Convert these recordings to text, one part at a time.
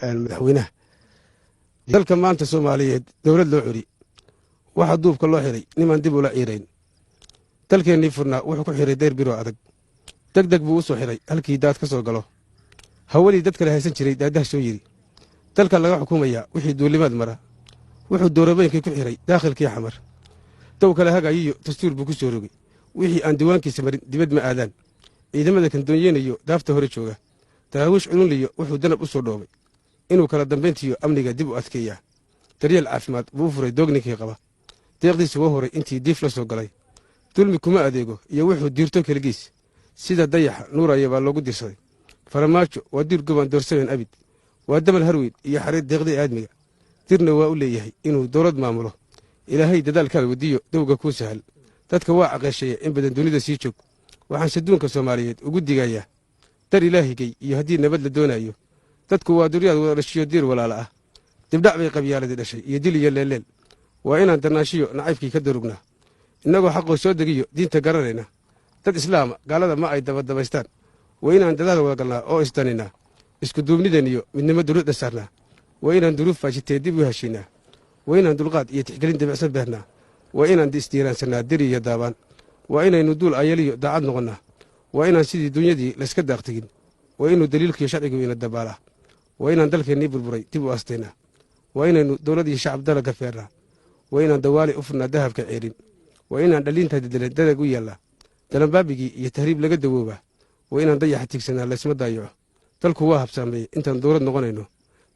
madaxweynaha dalka maanta Soomaaliyeed dawlad loo xuri waxa duubka loo xiray niman dib ula ciireyn dalkeenii furnaa wuxuu ku xiray deer biro adag degdeg buu u soo xiray halkii daad ka soo galo hawlii dadka la haysan jiray daadaha soo yiri dalka laga xukuumaya wixii duulimaad mara wuxuu doorabeeyay ku xiray dakhilkii xamar dow kala hagayiyo dastuur buu ku soo rogay wixii aan diiwaankiisa marin dibad ma aadaan ciidamada kan doonyeeyo daafta hore jooga taawush culunliyo wuxuu danab u soo dhoobay inuu kala dambeyntiyo amniga dib u adkeeyaa daryeel caafimaad buu furay doogninkii qaba deeqdiisa waa horay intii diif la soo galay dulmi kuma adeego iyo wuxuu diirto kaligiis sida dayaxa nuuraya baa loogu dirsaday faramaajo waa dir goban doorsayn abid waa damal harweyd iyo xareed deeqdi aadmiga dirna waa u leeyahay inuu dawlad maamulo ilaahay dadaalka wadiyo dawga ku sahal dadka waa aqeeshay in badan dunida sii joog waxaan saduunka Soomaaliyeed ugu digayaa dar ilaahigay iyo hadii nabad la doonayo dadku waa duriyad wada dhashiyo dir walaala ah dibdhac bay qabyaaladii dhashay iyo dil iyo leeleel waa inaan darnaashiyo nacaybkii ka darugnaa inagoo xaqoo soo degiyo diinta garanayna dad islaam gaalada ma ay dabadabaystaan waa inaan dadaal wada galnaa oo isdanina isku duubnidan iyo midnimo dawladda saarnaa waa inaan duruuf faajitay dib u heshiinaa waa inaan dulqaad iyo tixgelin dabacsan beernaa waa inaan isdiiraansanaa diri iyo daabaan waa inaynu duul ayaliyo daacad noqonnaa waa inaan sidii dunyadii la iska daaqtigin waa inuu daliilkiyo sharcigu ina dabaalaa waa inaan dalkeennii burburay dib u aastaynaa waa inaynu dawlad iyo shacab dalaga feernaa waa inaan dawaali u furnaa dahabka ceerin waa inaan dhalinta dadag u yeelnaa dalanbaabigii iyo tahriib laga dawoobaa waa inaan dayaxa tigsanaa laysma daayaco dalku waa habsaameeyey intaan dawlad noqonayno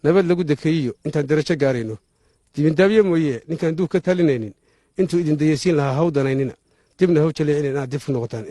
nabad lagu dekeeyiyo intaan darajo gaarayno dibindaabye mooyee ninkaan duug ka talinaynin intuu idin dayeysiin lahaa hawdanaynina dibna haw jaleecin inaad dib ku noqotaan